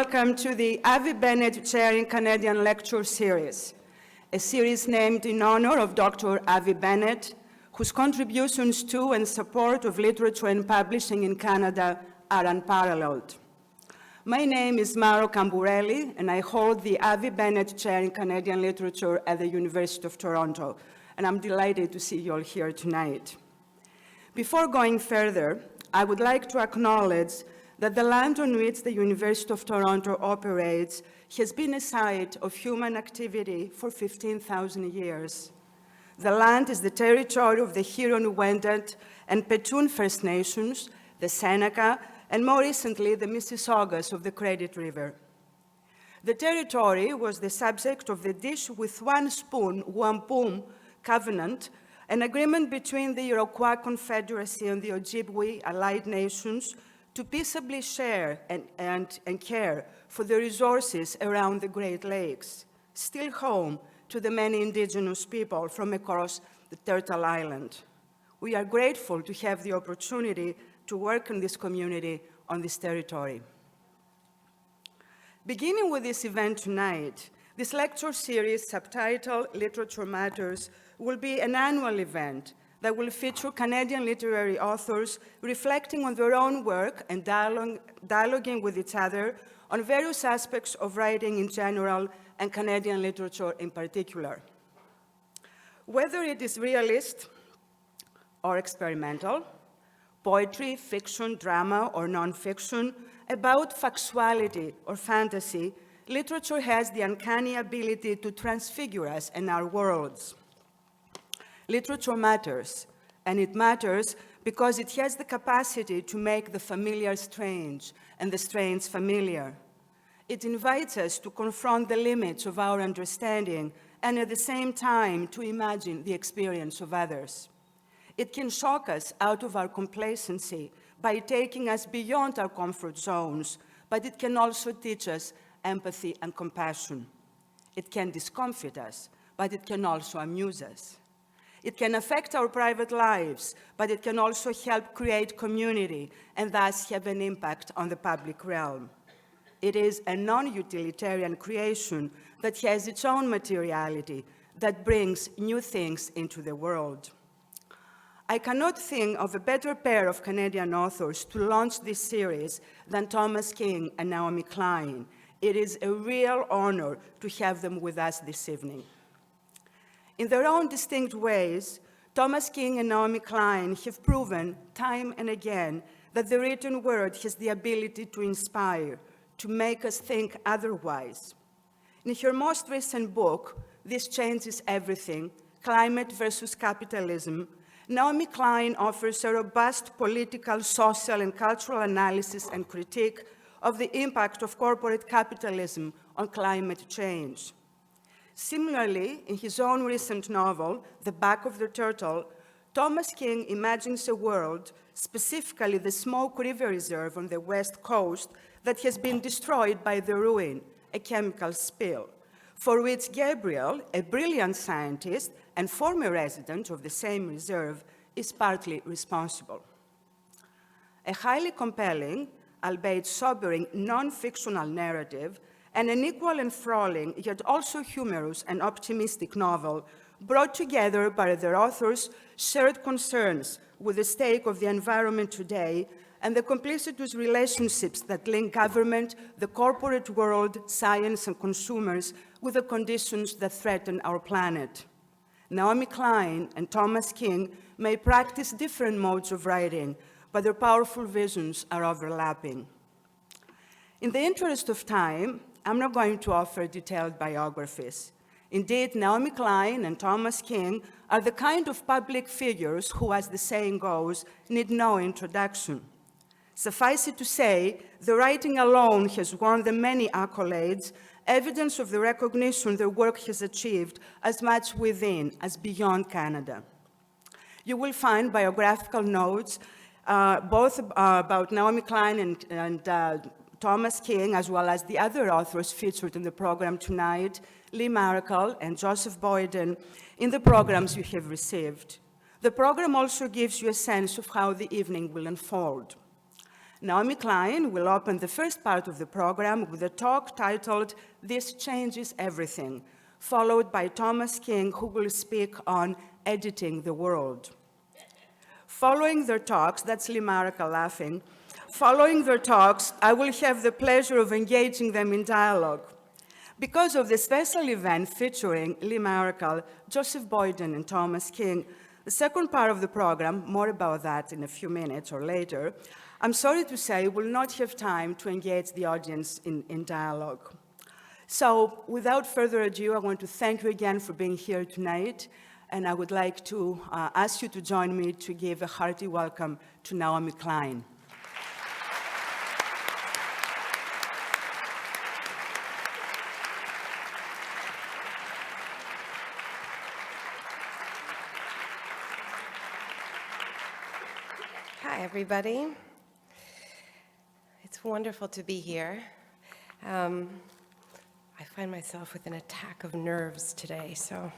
welcome to the Avie Bennett Chairing Canadian Lecture Series, a series named in honor of Dr. Avie Bennett, whose contributions to and support of literature and publishing in Canada are unparalleled. My name is Smaro Kamboureli, and I hold the Avie Bennett Chair in Canadian Literature at the University of Toronto, and I'm delighted to see you all here tonight. Before going further, I would like to acknowledge that the land on which the University of Toronto operates has been a site of human activity for 15,000 years. The land is the territory of the Huron-Wendat and Petun First Nations, the Seneca, and more recently, the Mississaugas of the Credit River. The territory was the subject of the Dish with One Spoon, Wampum Covenant, an agreement between the Iroquois Confederacy and the Ojibwe allied nations to peaceably share and care for the resources around the Great Lakes, still home to the many indigenous people from across the Turtle Island. We are grateful to have the opportunity to work in this community on this territory. Beginning with this event tonight, this lecture series subtitled Literature Matters will be an annual event that will feature Canadian literary authors reflecting on their own work and dialoguing with each other on various aspects of writing in general and Canadian literature in particular. Whether it is realist or experimental, poetry, fiction, drama, or nonfiction, about factuality or fantasy, literature has the uncanny ability to transfigure us and our worlds. Literature matters, and it matters because it has the capacity to make the familiar strange and the strange familiar. It invites us to confront the limits of our understanding and at the same time to imagine the experience of others. It can shock us out of our complacency by taking us beyond our comfort zones, but it can also teach us empathy and compassion. It can discomfit us, but it can also amuse us. It can affect our private lives, but it can also help create community and thus have an impact on the public realm. It is a non-utilitarian creation that has its own materiality, that brings new things into the world. I cannot think of a better pair of Canadian authors to launch this series than Thomas King and Naomi Klein. It is a real honor to have them with us this evening. In their own distinct ways, Thomas King and Naomi Klein have proven time and again that the written word has the ability to inspire, to make us think otherwise. In her most recent book, This Changes Everything, Climate versus Capitalism, Naomi Klein offers a robust political, social, and cultural analysis and critique of the impact of corporate capitalism on climate change. Similarly, in his own recent novel, The Back of the Turtle, Thomas King imagines a world, specifically the Smoke River Reserve on the West Coast, that has been destroyed by the ruin, a chemical spill, for which Gabriel, a brilliant scientist and former resident of the same reserve, is partly responsible. A highly compelling, albeit sobering, non-fictional narrative and an equal enthralling, yet also humorous and optimistic novel brought together by their authors' shared concerns with the state of the environment today and the complicitous relationships that link government, the corporate world, science, and consumers with the conditions that threaten our planet. Naomi Klein and Thomas King may practice different modes of writing, but their powerful visions are overlapping. In the interest of time, I'm not going to offer detailed biographies. Indeed, Naomi Klein and Thomas King are the kind of public figures who, as the saying goes, need no introduction. Suffice it to say, the writing alone has won them many accolades, evidence of the recognition their work has achieved as much within as beyond Canada. You will find biographical notes both about Naomi Klein and Thomas King, as well as the other authors featured in the program tonight, Lee Maracle and Joseph Boyden, in the programs you have received. The program also gives you a sense of how the evening will unfold. Naomi Klein will open the first part of the program with a talk titled, "This Changes Everything," followed by Thomas King, who will speak on editing the world. Following their talks, that's Lee Maracle laughing, following their talks, I will have the pleasure of engaging them in dialogue. Because of the special event featuring Lee Maracle, Joseph Boyden, and Thomas King, the second part of the program, more about that in a few minutes or later, I'm sorry to say will not have time to engage the audience in dialogue. So without further ado, I want to thank you again for being here tonight, and I would like to ask you to join me to give a hearty welcome to Naomi Klein. Hi, everybody. It's wonderful to be here. I find myself with an attack of nerves today, so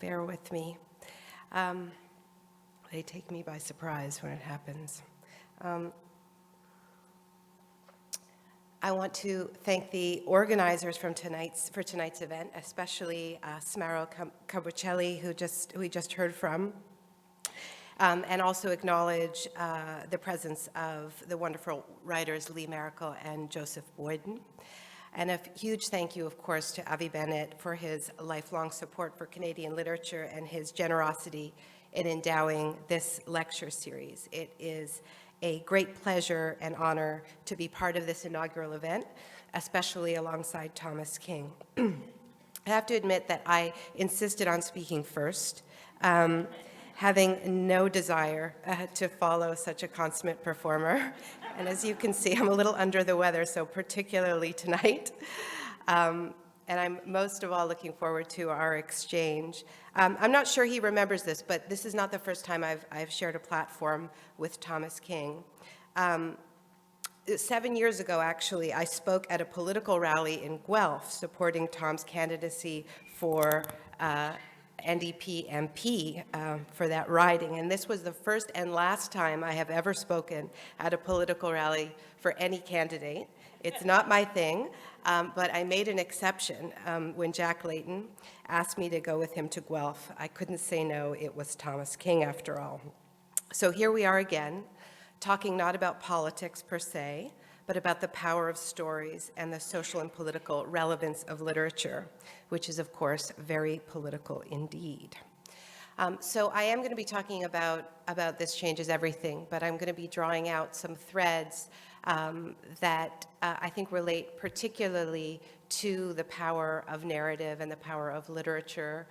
bear with me. They take me by surprise when it happens. I want to thank the organizers for tonight's event, especially Smaro Kamboureli, who we just heard from. And also acknowledge the presence of the wonderful writers Lee Maracle and Joseph Boyden. And a huge thank you, of course, to Avie Bennett for his lifelong support for Canadian literature and his generosity in endowing this lecture series. It is a great pleasure and honor to be part of this inaugural event, especially alongside Thomas King. I have to admit that I insisted on speaking first, having no desire to follow such a consummate performer. And as you can see, I'm a little under the weather, so particularly tonight. And I'm most of all looking forward to our exchange. I'm not sure he remembers this, but this is not the first time I've shared a platform with Thomas King. 7 years ago, actually, I spoke at a political rally in Guelph supporting Tom's candidacy for NDP MP for that riding. And this was the first and last time I have ever spoken at a political rally for any candidate. It's not my thing, but I made an exception when Jack Layton asked me to go with him to Guelph. I couldn't say no. It was Thomas King, after all. So here we are again, talking not about politics per se, but about the power of stories and the social and political relevance of literature, which is, of course, very political indeed. So I am going to be talking about This Changes Everything, but I'm going to be drawing out some threads that I think relate particularly to the power of narrative and the power of literature,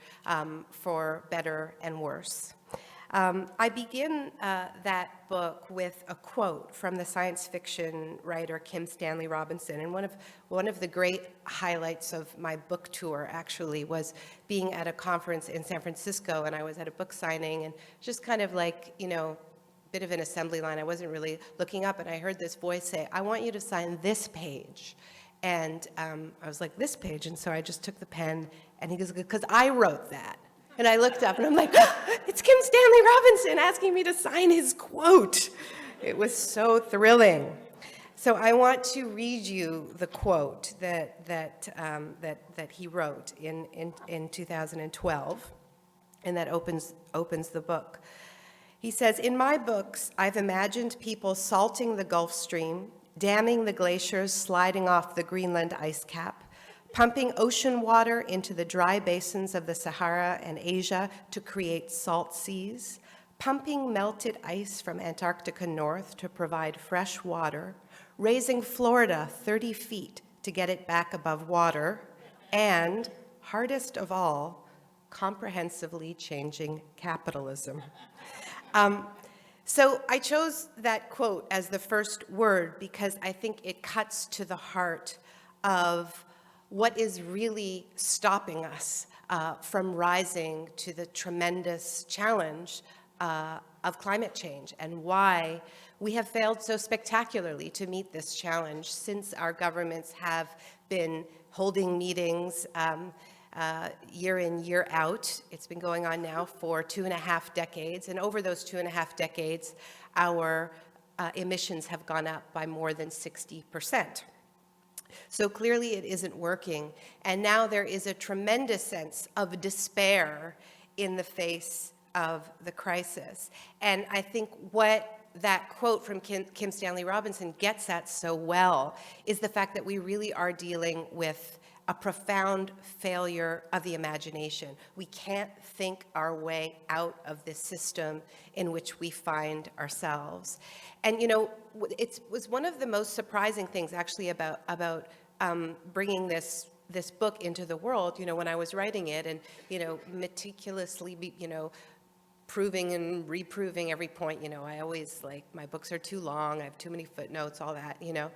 for better and worse. I begin that book with a quote from the science fiction writer Kim Stanley Robinson. And one of the great highlights of my book tour actually was being at a conference in San Francisco, and I was at a book signing, and just kind of like, you know, bit of an assembly line. I wasn't really looking up, and I heard this voice say, "I want you to sign this page." And I was like, "This page?" And so I just took the pen, and he goes, "Because I wrote that." And I looked up and I'm like, it's Kim Stanley Robinson asking me to sign his quote. It was so thrilling. So I want to read you the quote that he wrote in 2012, and that opens the book. He says, "In my books, I've imagined people salting the Gulf Stream, damming the glaciers sliding off the Greenland ice cap, pumping ocean water into the dry basins of the Sahara and Asia to create salt seas, pumping melted ice from Antarctica north to provide fresh water, raising Florida 30 feet to get it back above water, and, hardest of all, comprehensively changing capitalism." So I chose that quote as the first word because I think it cuts to the heart of what is really stopping us from rising to the tremendous challenge of climate change, and why we have failed so spectacularly to meet this challenge since our governments have been holding meetings year in, year out. It's been going on now for 2.5 decades, and over those 2.5 decades, our emissions have gone up by more than 60%. So clearly it isn't working. And now there is a tremendous sense of despair in the face of the crisis. And I think what that quote from Kim Stanley Robinson gets at so well is the fact that we really are dealing with a profound failure of the imagination. We can't think our way out of this system in which we find ourselves. And you know, it was one of the most surprising things actually about bringing this book into the world, you know, when I was writing it and, you know, meticulously, proving and reproving every point, you know, I always like, my books are too long, I have too many footnotes, all that, you know,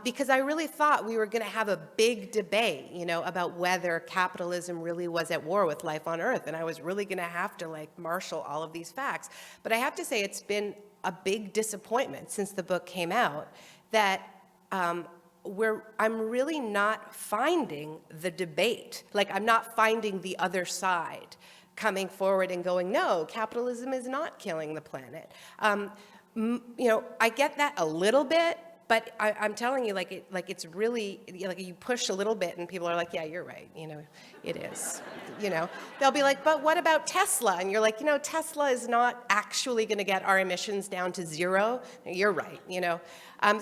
because I really thought we were going to have a big debate, you know, about whether capitalism really was at war with life on Earth, and I was really going to have to like marshal all of these facts. But I have to say it's been a big disappointment since the book came out that I'm really not finding the debate. Like, I'm not finding the other side coming forward and going, no, capitalism is not killing the planet. You know, I get that a little bit, but I'm telling you, like it's really, like you push a little bit and people are like, yeah, you're right, you know, it is. You know, they'll be like, but what about Tesla? And you're like, you know, Tesla is not actually going to get our emissions down to zero. You're right, you know.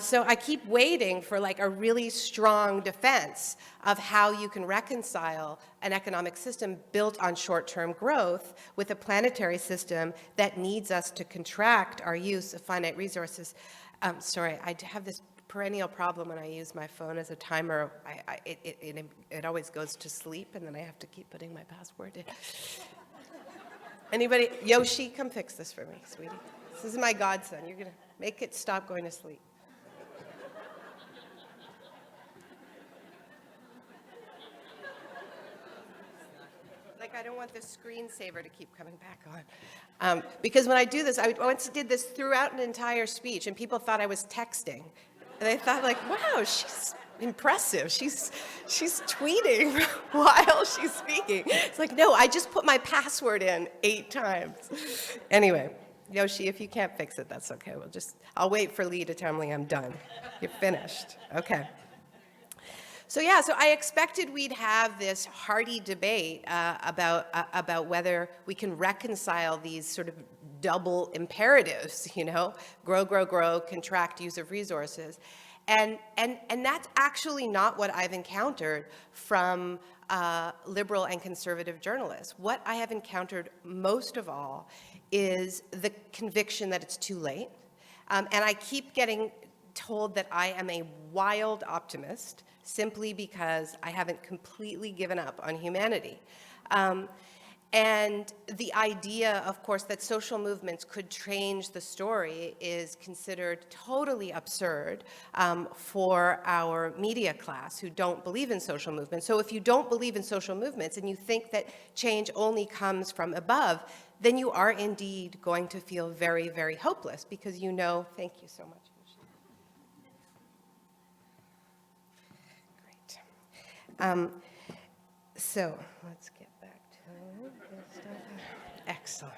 So I keep waiting for like a really strong defense of how you can reconcile an economic system built on short-term growth with a planetary system that needs us to contract our use of finite resources. Sorry, I have this perennial problem when I use my phone as a timer. It always goes to sleep, and then I have to keep putting my password in. Anybody? Yoshi, come fix this for me, sweetie. This is my godson. You're going to make it stop going to sleep. Like, I don't want the screensaver to keep coming back on. Because when I do this, I once did this throughout an entire speech, and people thought I was texting. And they thought, like, wow, she's impressive. She's tweeting while she's speaking. It's like, no, I just put my password in 8 times. Anyway, Yoshi, if you can't fix it, that's okay. I'll wait for Lee to tell me I'm done. You're finished. Okay. So yeah, so I expected we'd have this hearty debate about whether we can reconcile these sort of double imperatives, you know, grow, grow, grow, contract use of resources. And that's actually not what I've encountered from liberal and conservative journalists. What I have encountered most of all is the conviction that it's too late. And I keep getting told that I am a wild optimist simply because I haven't completely given up on humanity. And the idea, of course, that social movements could change the story is considered totally absurd for our media class who don't believe in social movements. So if you don't believe in social movements and you think that change only comes from above, then you are indeed going to feel very, very hopeless because you know, thank you so much. So let's get back to this stuff. Excellent.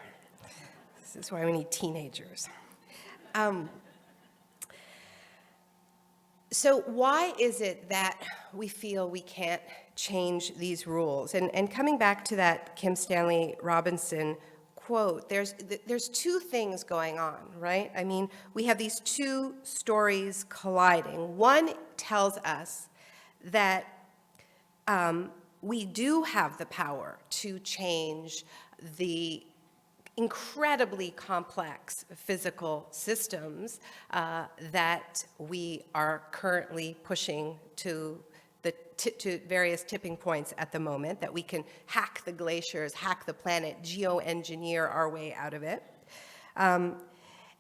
This is why we need teenagers. So why is it that we feel we can't change these rules? And coming back to that Kim Stanley Robinson quote, there's 2 things going on, right? I mean, we have these 2 stories colliding. One tells us that we do have the power to change the incredibly complex physical systems that we are currently pushing to various tipping points at the moment, that we can hack the glaciers, hack the planet, geoengineer our way out of it. And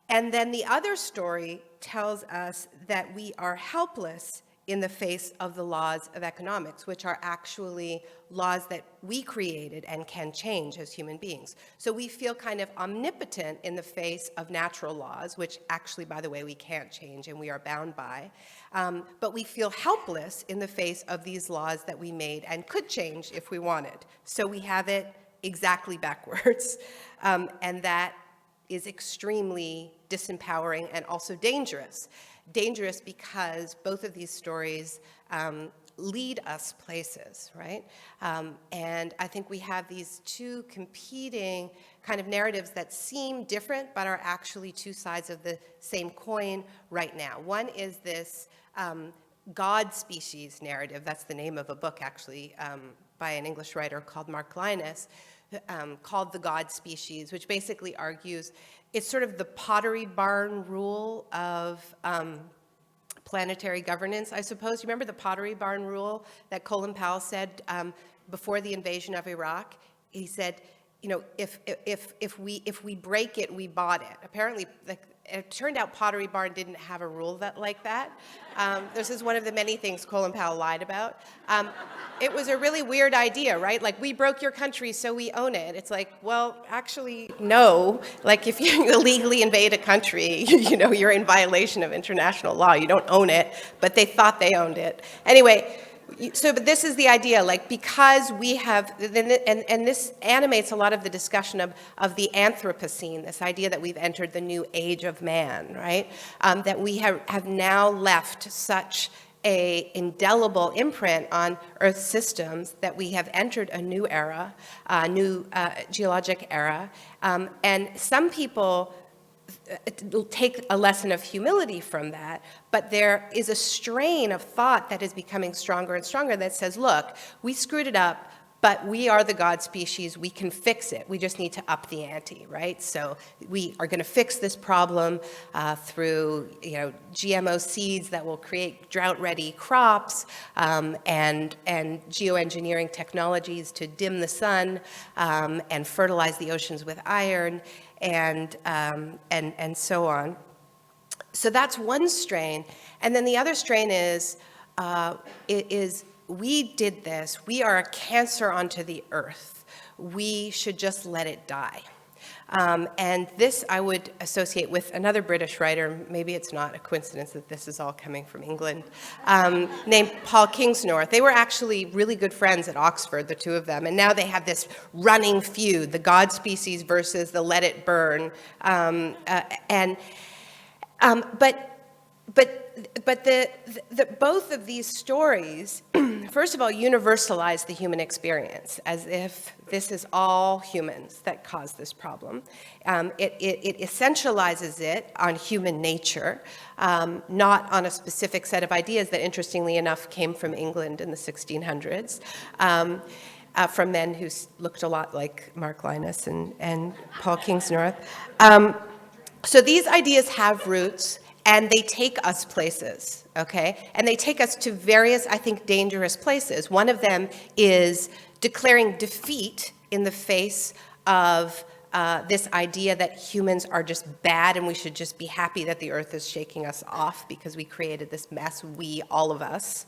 then the other story tells us that we are helpless in the face of the laws of economics, which are actually laws that we created and can change as human beings. So we feel kind of omnipotent in the face of natural laws, which actually, by the way, we can't change and we are bound by. But we feel helpless in the face of these laws that we made and could change if we wanted. So we have it exactly backwards. And that is extremely disempowering and also dangerous. Dangerous because both of these stories lead us places, right? And I think we have these two competing kind of narratives that seem different but are actually two sides of the same coin right now. One is this God species narrative. That's the name of a book, actually, by an English writer called Mark Linus, called The God Species, which basically argues it's sort of the pottery barn rule of planetary governance, I suppose. You remember the pottery barn rule that Colin Powell said before the invasion of Iraq? He said, you know, if we break it, we bought it. Apparently, it turned out Pottery Barn didn't have a rule like that. This is one of the many things Colin Powell lied about. It was a really weird idea, right? Like, we broke your country, so we own it. It's like, well, actually, no. Like, if you illegally invade a country, you know, you're in violation of international law. You don't own it, but they thought they owned it. Anyway, but this is the idea, like, because we have, and this animates a lot of the discussion of the Anthropocene, this idea that we've entered the new age of man, right? That we have now left such a indelible imprint on Earth systems that we have entered a new era, a new geologic era. And some people take a lesson of humility from that, but there is a strain of thought that is becoming stronger and stronger that says, look, we screwed it up, but we are the God species, we can fix it. We just need to up the ante, right? So we are going to fix this problem through, you know, GMO seeds that will create drought-ready crops, and geoengineering technologies to dim the sun and fertilize the oceans with iron, and so on. So that's one strain. And then the other strain is we did this. We are a cancer onto the earth. We should just let it die. And this I would associate with another British writer, maybe it's not a coincidence that this is all coming from England, named Paul Kingsnorth. They were actually really good friends at Oxford, the two of them, and now they have this running feud, the God species versus the let it burn. But both of these stories, first of all, universalize the human experience, as if this is all humans that cause this problem. It essentializes it on human nature, not on a specific set of ideas that, interestingly enough, came from England in the 1600s, from men who looked a lot like Mark Linus and Paul Kingsnorth. So these ideas have roots, and they take us places, okay? And they take us to various, I think, dangerous places. One of them is declaring defeat in the face of this idea that humans are just bad and we should just be happy that the earth is shaking us off because we created this mess, we, all of us.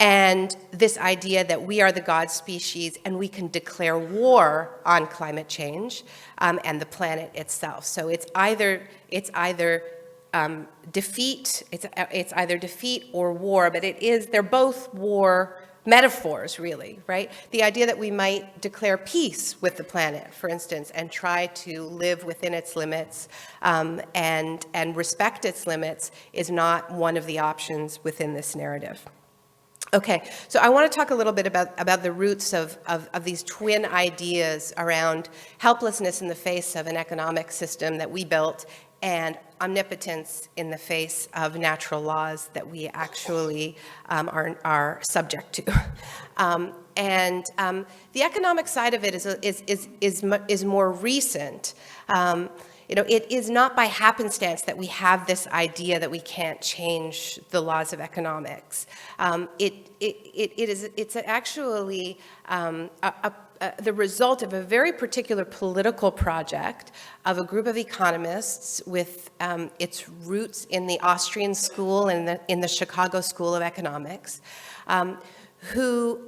And this idea that we are the God species and we can declare war on climate change and the planet itself. So it's either defeat, it's either defeat or war, but they're both war metaphors, really, right? The idea that we might declare peace with the planet, for instance, and try to live within its limits and respect its limits is not one of the options within this narrative. Okay, so I want to talk a little bit about the roots of these twin ideas around helplessness in the face of an economic system that we built and omnipotence in the face of natural laws that we actually are subject to. The economic side of it is more recent. You know, it is not by happenstance that we have this idea that we can't change the laws of economics. It's actually the result of a very particular political project of a group of economists with its roots in the Austrian school and in the Chicago School of Economics, who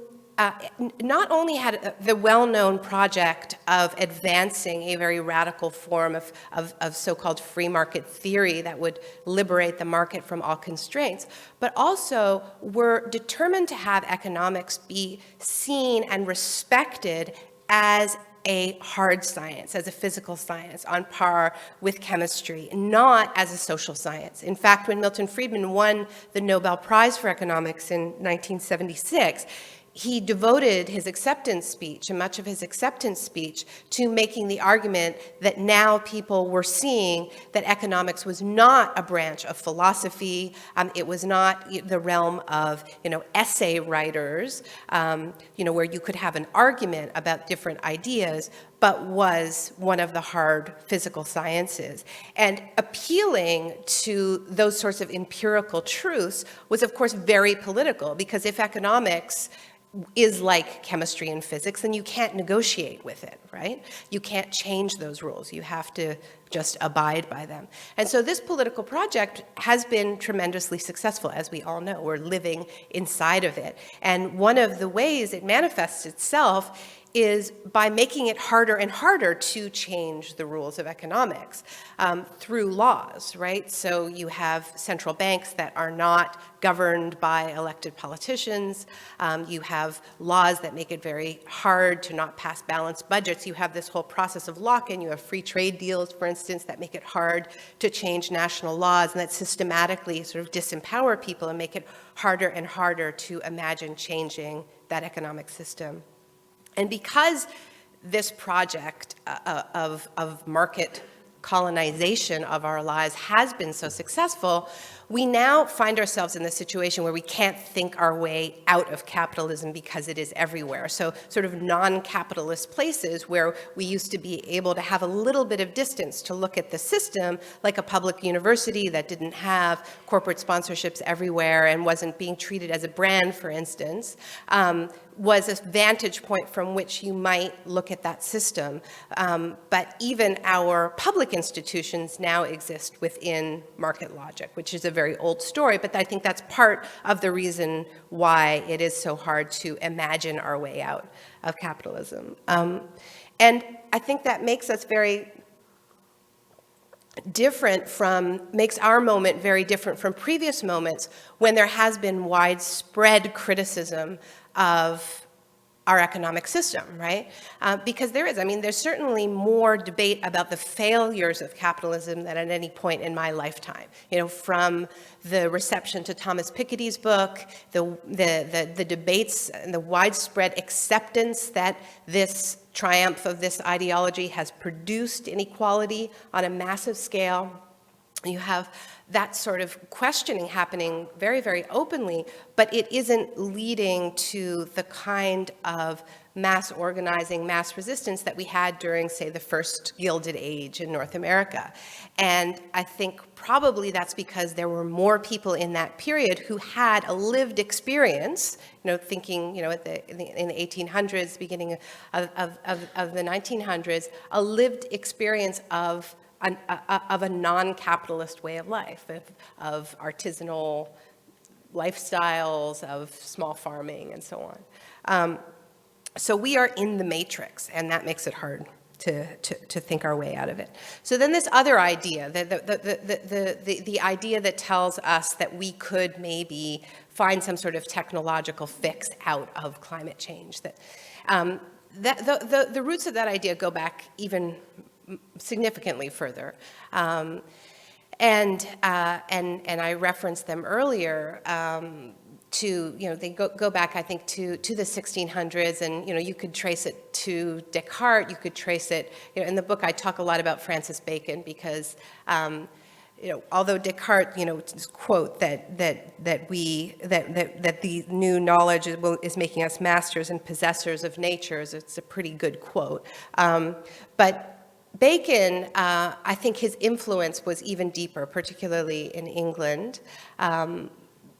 not only had the well-known project of advancing a very radical form of so-called free market theory that would liberate the market from all constraints, but also were determined to have economics be seen and respected as a hard science, as a physical science, on par with chemistry, not as a social science. In fact, when Milton Friedman won the Nobel Prize for Economics in 1976, he devoted his acceptance speech, and much of his acceptance speech, to making the argument that now people were seeing that economics was not a branch of philosophy. It was not the realm of, essay writers, where you could have an argument about different ideas, but was one of the hard physical sciences. And appealing to those sorts of empirical truths was, of course, very political, because if economics is like chemistry and physics, then you can't negotiate with it, right? You can't change those rules. You have to just abide by them. And so this political project has been tremendously successful, as we all know. We're living inside of it. And one of the ways it manifests itself is by making it harder and harder to change the rules of economics through laws, right? So you have central banks that are not governed by elected politicians. You have laws that make it very hard to not pass balanced budgets. You have this whole process of lock-in. You have free trade deals, for instance, that make it hard to change national laws and that systematically sort of disempower people and make it harder and harder to imagine changing that economic system. And because this project of market colonization of our lives has been so successful, we now find ourselves in the situation where we can't think our way out of capitalism because it is everywhere. So sort of non-capitalist places where we used to be able to have a little bit of distance to look at the system, like a public university that didn't have corporate sponsorships everywhere and wasn't being treated as a brand, for instance, was a vantage point from which you might look at that system. But even our public institutions now exist within market logic, which is a very old story, but I think that's part of the reason why it is so hard to imagine our way out of capitalism. And I think that makes us very makes our moment very different from previous moments when there has been widespread criticism of our economic system, right? Because there's certainly more debate about the failures of capitalism than at any point in my lifetime. From the reception to Thomas Piketty's book, the debates and the widespread acceptance that this triumph of this ideology has produced inequality on a massive scale. You have that sort of questioning happening very, very openly, but it isn't leading to the kind of mass organizing, mass resistance that we had during, say, the first Gilded Age in North America. And I think probably that's because there were more people in that period who had a lived experience, thinking, in the 1800s, beginning of the 1900s, a lived experience of a non-capitalist way of life, of artisanal lifestyles, of small farming, and so on. So we are in the matrix, and that makes it hard to think our way out of it. So then this other idea, the idea that tells us that we could maybe find some sort of technological fix out of climate change. The roots of that idea go back even significantly further. And I referenced them earlier they go back, I think, to the 1600s, and, you could trace it to Descartes, you could trace it, in the book I talk a lot about Francis Bacon because, although Descartes, quote that the new knowledge is making us masters and possessors of natures, it's a pretty good quote. But Bacon, I think his influence was even deeper, particularly in England,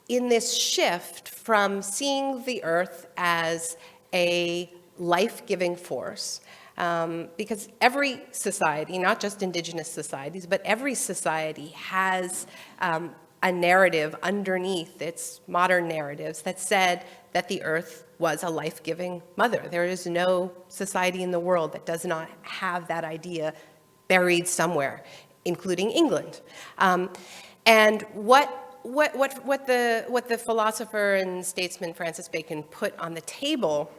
in this shift from seeing the earth as a life-giving force, because every society, not just indigenous societies, but every society has a narrative underneath its modern narratives that said that the earth was a life-giving mother. There is no society in the world that does not have that idea buried somewhere, including England. And what the philosopher and statesman Francis Bacon put on the table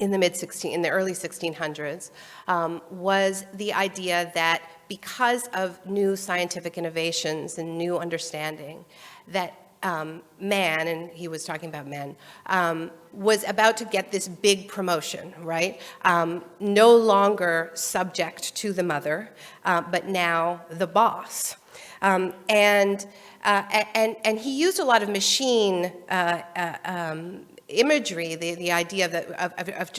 in the early 1600s, was the idea that because of new scientific innovations and new understanding, that man, and he was talking about men, was about to get this big promotion, right? No longer subject to the mother, but now the boss. And he used a lot of machine imagery, the idea of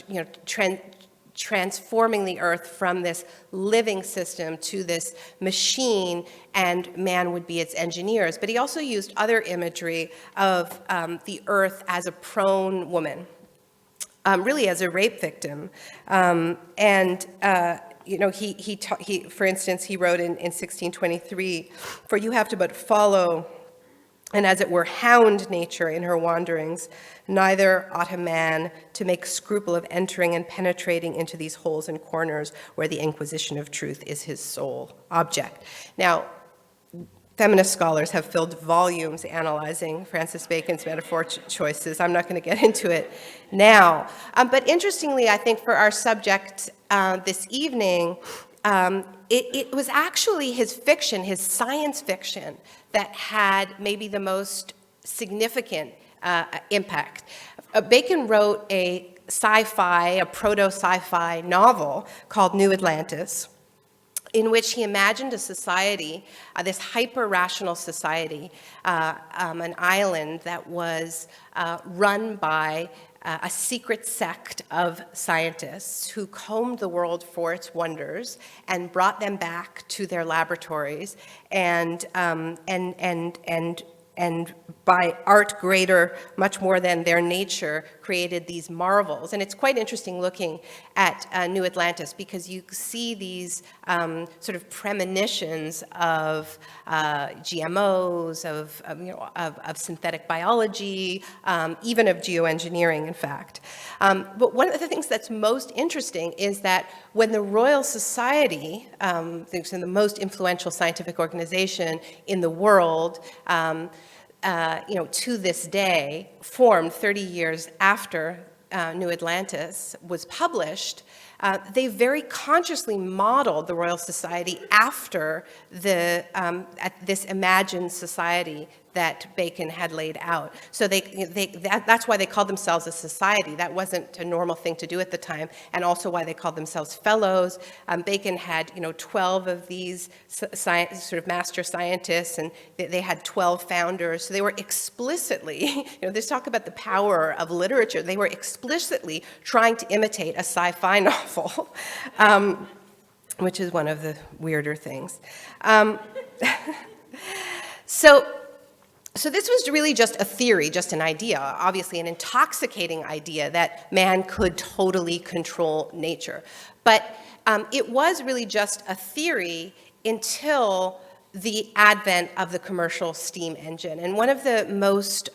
transforming the earth from this living system to this machine, and man would be its engineers. But he also used other imagery of the earth as a prone woman, really as a rape victim. For instance, he wrote in 1623, "For you have to but follow, and as it were hound nature in her wanderings, neither ought a man to make scruple of entering and penetrating into these holes and corners where the inquisition of truth is his sole object." Now, feminist scholars have filled volumes analyzing Francis Bacon's metaphor choices. I'm not going to get into it now. But interestingly, I think for our subject this evening, it was actually his fiction, his science fiction, that had maybe the most significant impact. Bacon wrote a proto-sci-fi novel called New Atlantis, in which he imagined a society, this hyper-rational society, an island that was run by a secret sect of scientists who combed the world for its wonders and brought them back to their laboratories, and by art greater much more than their nature, created these marvels. And it's quite interesting looking at New Atlantis, because you see these sort of premonitions of GMOs, of synthetic biology, even of geoengineering, in fact. But one of the things that's most interesting is that when the Royal Society, the most influential scientific organization in the world, to this day, formed 30 years after New Atlantis was published, they very consciously modeled the Royal Society after this imagined society that Bacon had laid out. So that's why they called themselves a society. That wasn't a normal thing to do at the time, and also why they called themselves fellows. Bacon had 12 of these sort of master scientists, and they had 12 founders. So they were explicitly, this talk about the power of literature, they were explicitly trying to imitate a sci-fi novel, which is one of the weirder things. So this was really just a theory, just an idea, obviously an intoxicating idea that man could totally control nature. But it was really just a theory until the advent of the commercial steam engine, and one of the most,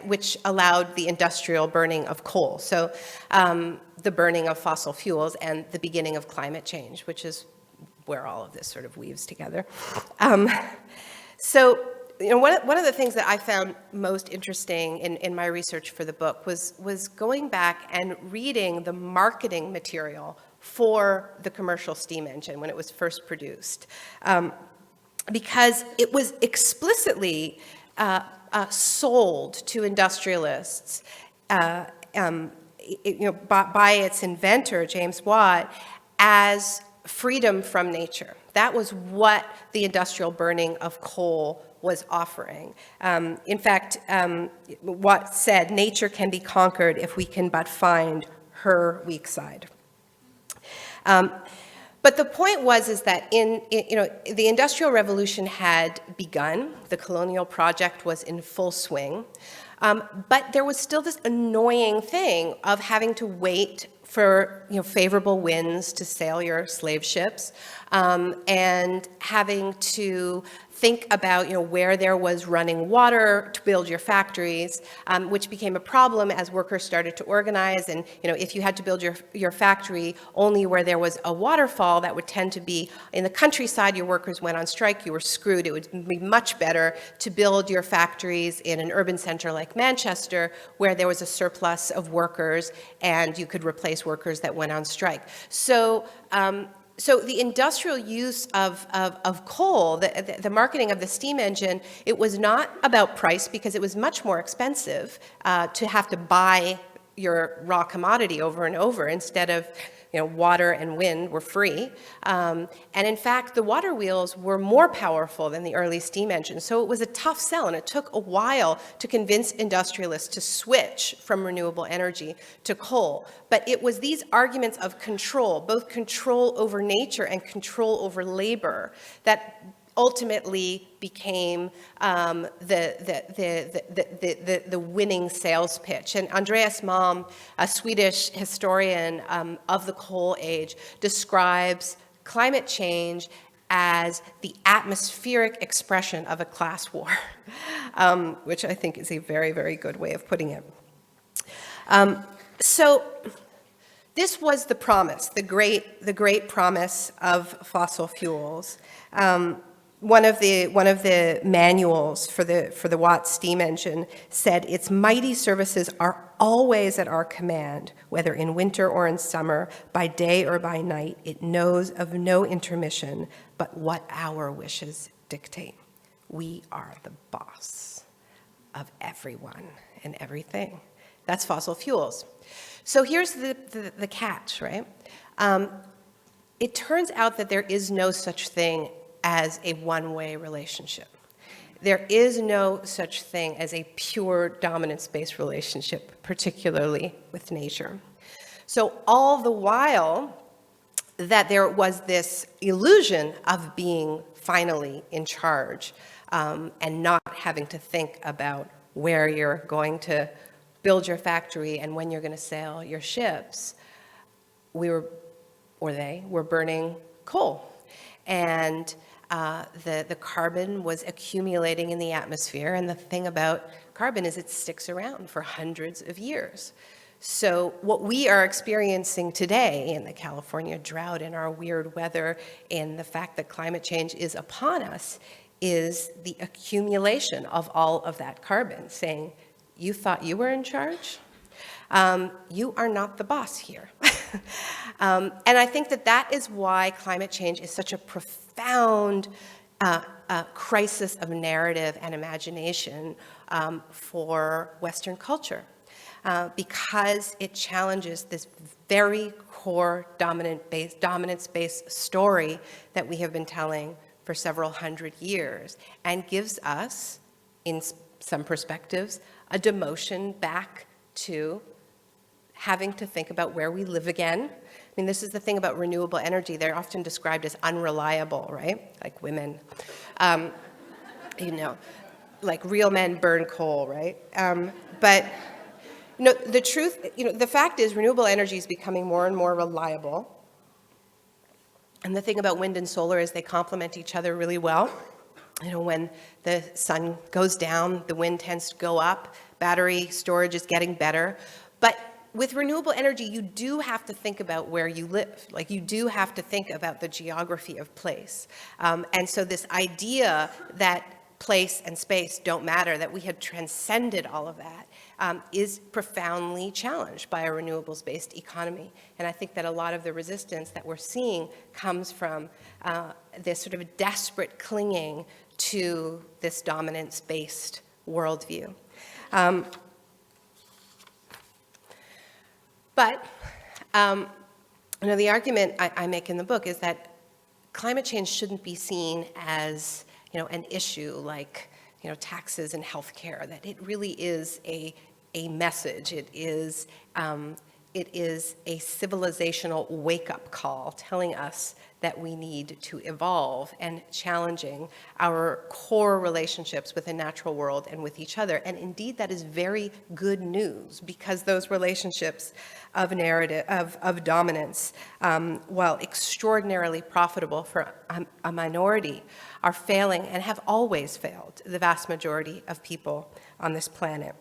which allowed the industrial burning of coal. So the burning of fossil fuels and the beginning of climate change, which is where all of this sort of weaves together. One of the things that I found most interesting in my research for the book was going back and reading the marketing material for the commercial steam engine when it was first produced, because it was explicitly sold to industrialists by its inventor, James Watt, as freedom from nature. That was what the industrial burning of coal was offering. In fact, Watt said, "Nature can be conquered if we can but find her weak side." But the point is that the Industrial Revolution had begun. The colonial project was in full swing. But there was still this annoying thing of having to wait for favorable winds to sail your slave ships, and having to think about, where there was running water to build your factories, which became a problem as workers started to organize. And, if you had to build your factory only where there was a waterfall, that would tend to be in the countryside, your workers went on strike, you were screwed. It would be much better to build your factories in an urban center like Manchester, where there was a surplus of workers and you could replace workers that went on strike. So the industrial use of coal, the marketing of the steam engine, it was not about price because it was much more expensive to have to buy your raw commodity over and over instead of, water and wind were free. And in fact, the water wheels were more powerful than the early steam engines. So it was a tough sell, and it took a while to convince industrialists to switch from renewable energy to coal. But it was these arguments of control, both control over nature and control over labor, that ultimately became the winning sales pitch. And Andreas Malm, a Swedish historian of the coal age, describes climate change as the atmospheric expression of a class war, which I think is a very, very good way of putting it. So this was the promise, the great promise of fossil fuels. One of the manuals for the Watt steam engine said, "Its mighty services are always at our command, whether in winter or in summer, by day or by night. It knows of no intermission, but what our wishes dictate. We are the boss of everyone and everything." That's fossil fuels. So here's the catch, right? It turns out that there is no such thing as a one-way relationship. There is no such thing as a pure dominance-based relationship, particularly with nature. So all the while that there was this illusion of being finally in charge and not having to think about where you're going to build your factory and when you're going to sail your ships, they were burning coal. And the carbon was accumulating in the atmosphere, and the thing about carbon is it sticks around for hundreds of years. So what we are experiencing today in the California drought, in our weird weather, in the fact that climate change is upon us, is the accumulation of all of that carbon, saying, you thought you were in charge? You are not the boss here. And I think that is why climate change is such a profound crisis of narrative and imagination for Western culture, because it challenges this very core dominance-based story that we have been telling for several hundred years, and gives us, in some perspectives, a demotion back to having to think about where we live again. I mean, this is the thing about renewable energy. They're often described as unreliable, right? Like women. Like real men burn coal, right? But the truth, the fact is renewable energy is becoming more and more reliable. And the thing about wind and solar is they complement each other really well. When the sun goes down, the wind tends to go up. Battery storage is getting better. But with renewable energy, you do have to think about where you live. Like, you do have to think about the geography of place. And so this idea that place and space don't matter, that we have transcended all of that, is profoundly challenged by a renewables-based economy. And I think that a lot of the resistance that we're seeing comes from this sort of desperate clinging to this dominance-based worldview. But the argument I make in the book is that climate change shouldn't be seen as an issue like taxes and healthcare. That it really is a message. It is it is a civilizational wake-up call telling us that we need to evolve and challenging our core relationships with the natural world and with each other. And indeed, that is very good news, because those relationships of narrative, of dominance, while extraordinarily profitable for a minority, are failing and have always failed the vast majority of people on this planet.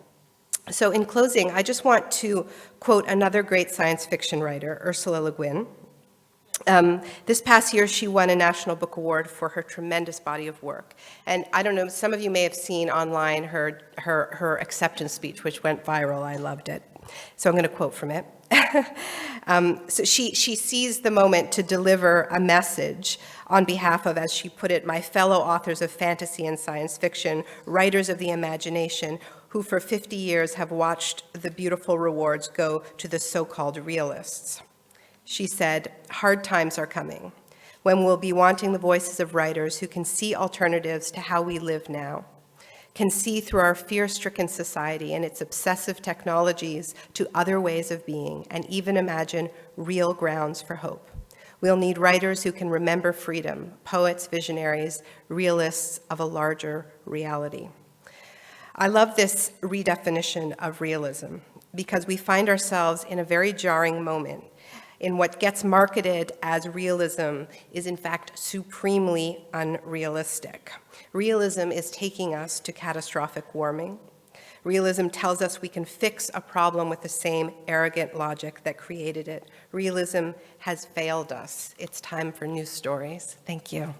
So in closing, I just want to quote another great science fiction writer, Ursula Le Guin. This past year, she won a National Book Award for her tremendous body of work. And I don't know, some of you may have seen online her acceptance speech, which went viral. I loved it. So I'm going to quote from it. So she seized the moment to deliver a message on behalf of, as she put it, my fellow authors of fantasy and science fiction, writers of the imagination, who for 50 years have watched the beautiful rewards go to the so-called realists. She said, hard times are coming, when we'll be wanting the voices of writers who can see alternatives to how we live now, can see through our fear-stricken society and its obsessive technologies to other ways of being, and even imagine real grounds for hope. We'll need writers who can remember freedom, poets, visionaries, realists of a larger reality. I love this redefinition of realism, because we find ourselves in a very jarring moment in what gets marketed as realism is in fact supremely unrealistic. Realism is taking us to catastrophic warming. Realism tells us we can fix a problem with the same arrogant logic that created it. Realism has failed us. It's time for new stories. Thank you.